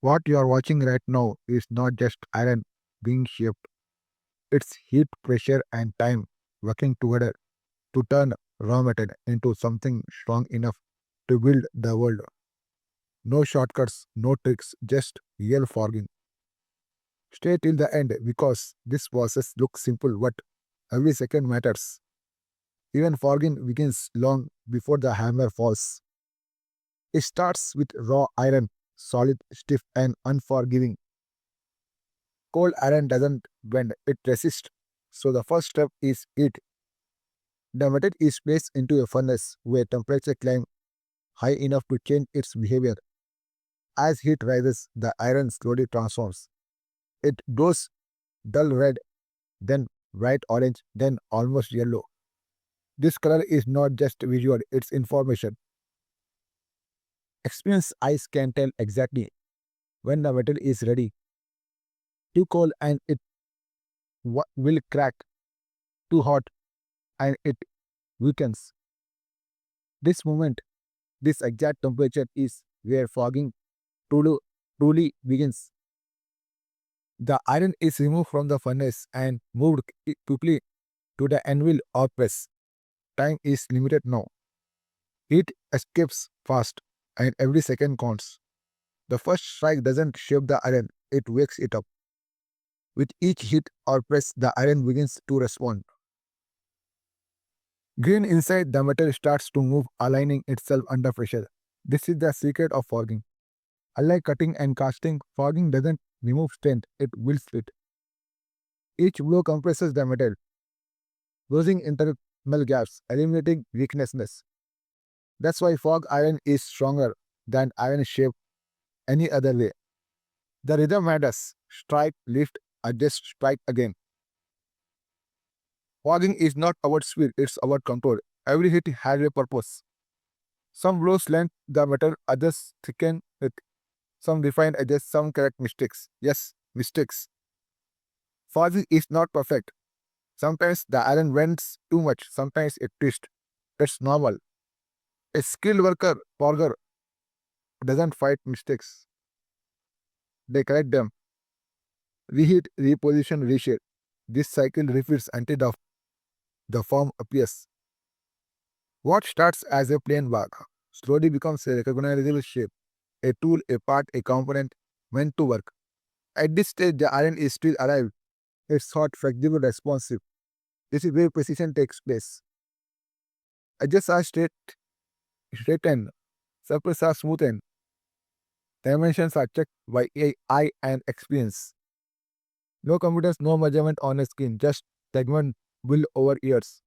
What you are watching right now is not just iron being shaped, it's heat, pressure, and time working together to turn raw metal into something strong enough to build the world. No shortcuts, no tricks, just real forging. Stay till the end because this process looks simple, but every second matters. Even forging begins long before the hammer falls. It starts with raw iron, solid, stiff, and unforgiving. Cold iron doesn't bend, it resists. So the first step is heat. The metal is placed into a furnace where temperature climbs high enough to change its behavior. As heat rises, the iron slowly transforms. It glows dull red, then bright orange, then almost yellow. This color is not just visual, it's information. Experienced eyes can tell exactly when the metal is ready. Too cold and it will crack. Too hot and it weakens. This moment, this exact temperature is where fogging truly, truly begins. The iron is removed from the furnace and moved quickly to the anvil or press. Time is limited now. Heat escapes fast, and every second counts. The first strike doesn't shape the iron, it wakes it up. With each hit or press, the iron begins to respond. Green inside the metal starts to move, aligning itself under pressure. This is the secret of forging. Unlike cutting and casting, forging doesn't remove strength, it builds it. Each blow compresses the metal, closing internal gaps, eliminating weaknesses. That's why fog iron is stronger than iron shaped any other way. The rhythm matters. Strike, lift, adjust, strike again. Fogging is not about speed, it's about control. Every hit has a purpose. Some blows lengthen the metal, others thicken it. Some refine edges, some correct mistakes. Yes, mistakes. Fogging is not perfect. Sometimes the iron bends too much, sometimes it twists. That's normal. A skilled fogger, doesn't fight mistakes. They correct them. Reheat, reposition, reshape. This cycle repeats until the form appears. What starts as a plain bar slowly becomes a recognizable shape, a tool, a part, a component meant to work. At this stage, the iron is still alive. It's hot, flexible, responsive. This is where precision takes place. Edges are straightened, surfaces are smoothened, dimensions are checked by eye and experience. No computers, no measurement on a screen, just segment built over years.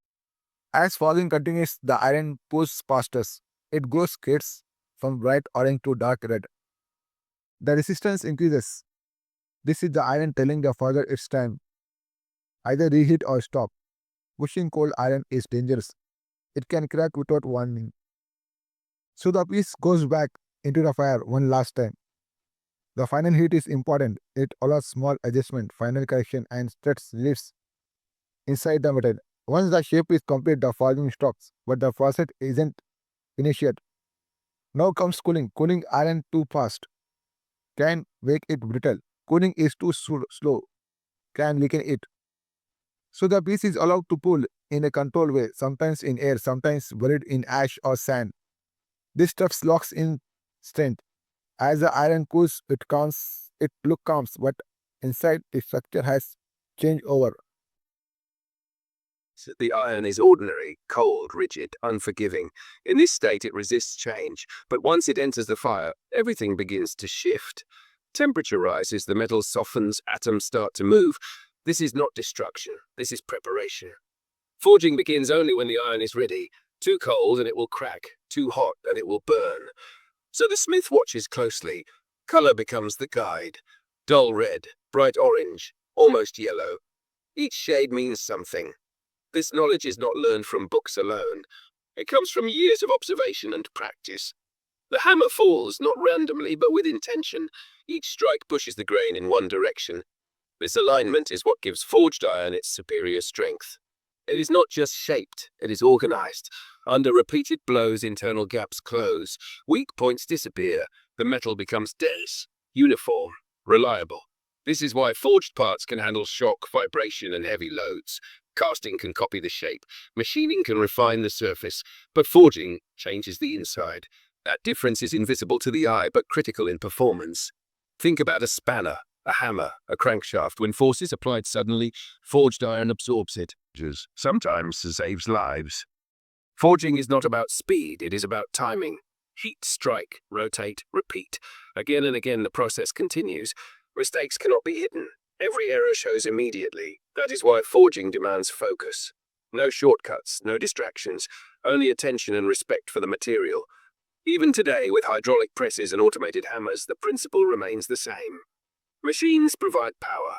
As fogging continues, the iron pulls past us. It goes shades from bright orange to dark red. The resistance increases. This is the iron telling the fogger it's time. Either reheat or stop. Pushing cold iron is dangerous. It can crack without warning. So the piece goes back into the fire one last time. The final heat is important. It allows small adjustment, final correction, and spreads reliefs inside the metal. Once the shape is complete, the fogging stops, but the process isn't finished yet. Now comes cooling. Cooling iron too fast can make it brittle. Cooling is too slow, can weaken it. So the piece is allowed to pull in a controlled way, sometimes in air, sometimes buried in ash or sand. This stuff locks in strength. As the iron cools, it look calms, but inside the structure has changed over. The iron is ordinary, cold, rigid, unforgiving. In this state, it resists change, but once it enters the fire, everything begins to shift. Temperature rises, the metal softens, atoms start to move. This is not destruction, this is preparation. Forging begins only when the iron is ready. Too cold and it will crack, too hot and it will burn. So the smith watches closely. Color becomes the guide. Dull red, bright orange, almost yellow. Each shade means something. This knowledge is not learned from books alone. It comes from years of observation and practice. The hammer falls, not randomly, but with intention. Each strike pushes the grain in one direction. This alignment is what gives forged iron its superior strength. It is not just shaped, it is organized. Under repeated blows, internal gaps close. Weak points disappear. The metal becomes dense. uniform, reliable. This is why forged parts can handle shock, vibration, and heavy loads. Casting can copy the shape, machining can refine the surface, but forging changes the inside. That difference is invisible to the eye, but critical in performance. Think about a spanner, a hammer, a crankshaft. When force is applied suddenly, forged iron absorbs it. Sometimes saves lives. Forging is not about speed, it is about timing. Heat, strike, rotate, repeat. Again and again the process continues. Mistakes cannot be hidden. Every error shows immediately. That is why forging demands focus. No shortcuts, no distractions, only attention and respect for the material. Even today, with hydraulic presses and automated hammers, the principle remains the same. Machines provide power,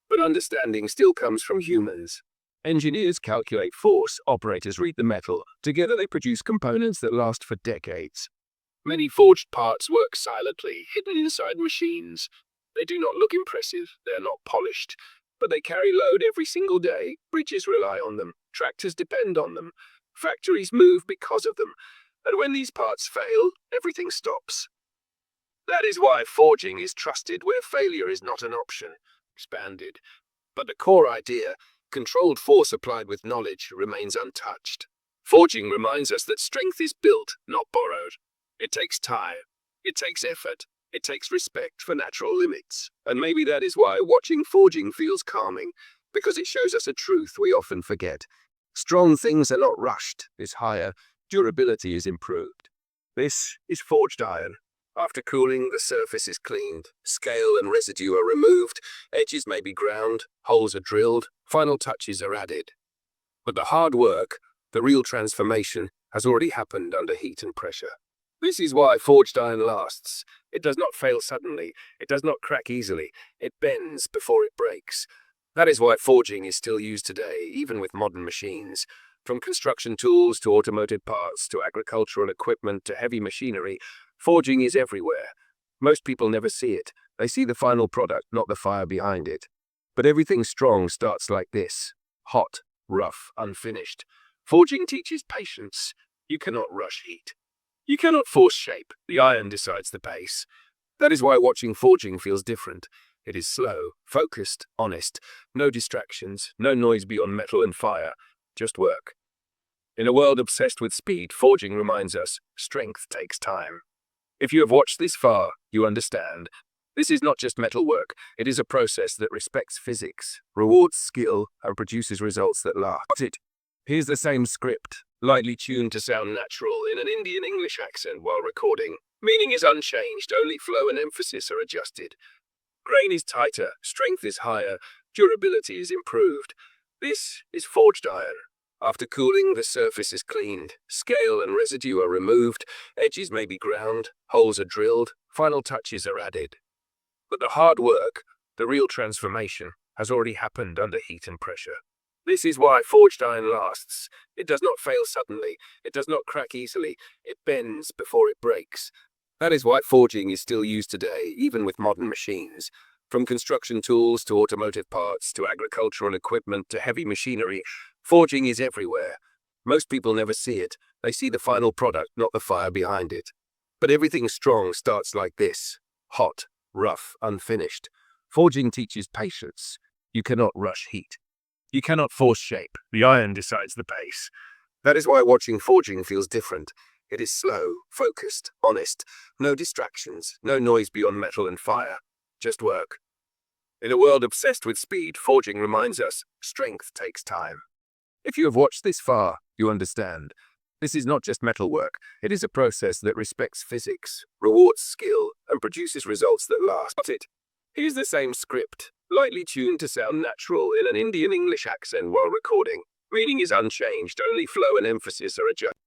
but understanding still comes from humans. Engineers calculate force, operators read the metal. Together they produce components that last for decades. Many forged parts work silently, hidden inside machines. They do not look impressive, they are not polished, but they carry load every single day. Bridges rely on them, tractors depend on them, factories move because of them. And when these parts fail, everything stops. That is why forging is trusted where failure is not an option. Expanded. But the core idea, controlled force applied with knowledge, remains untouched. Forging reminds us that strength is built, not borrowed. It takes time. It takes effort. It takes respect for natural limits. And maybe that is why watching forging feels calming, because it shows us a truth we often forget. Strong things are not rushed, is higher, durability is improved. This is forged iron. After cooling, the surface is cleaned, scale and residue are removed, edges may be ground, holes are drilled, final touches are added. But the hard work, the real transformation, has already happened under heat and pressure. This is why forged iron lasts. It does not fail suddenly, it does not crack easily, it bends before it breaks. That is why forging is still used today, even with modern machines. From construction tools to automotive parts to agricultural equipment to heavy machinery, forging is everywhere. Most people never see it. They see the final product, not the fire behind it. But everything strong starts like this: hot, rough, unfinished. Forging teaches patience. You cannot rush heat. You cannot force shape. The iron decides the pace. That is why watching forging feels different. It is slow, focused, honest. No distractions, no noise beyond metal and fire. Just work. In a world obsessed with speed, forging reminds us strength takes time. If you have watched this far, you understand. This is not just metal work. It is a process that respects physics, rewards skill, and produces results that last. Here's the same script, lightly tuned to sound natural in an Indian English accent while recording. Meaning is unchanged, only flow and emphasis are adjusted. Grain is tighter, strength is higher, durability is improved. This is forged iron. After cooling, the surface is cleaned, scale and residue are removed, edges may be ground, holes are drilled, final touches are added. But the hard work, the real transformation, has already happened under heat and pressure. This is why forged iron lasts. It does not fail suddenly, it does not crack easily, it bends before it breaks. That is why forging is still used today, even with modern machines. From construction tools to automotive parts to agricultural equipment to heavy machinery, forging is everywhere. Most people never see it. They see the final product, not the fire behind it. But everything strong starts like this: hot, rough, unfinished. Forging teaches patience. You cannot rush heat. You cannot force shape. The iron decides the pace. That is why watching forging feels different. It is slow, focused, honest. No distractions, no noise beyond metal and fire. Just work. In a world obsessed with speed, forging reminds us strength takes time. If you have watched this far, you understand. This is not just metal work. It is a process that respects physics, rewards skill, and produces results that last. Here's the same script, lightly tuned to sound natural in an Indian English accent while recording. Meaning is unchanged, only flow and emphasis are adjusted.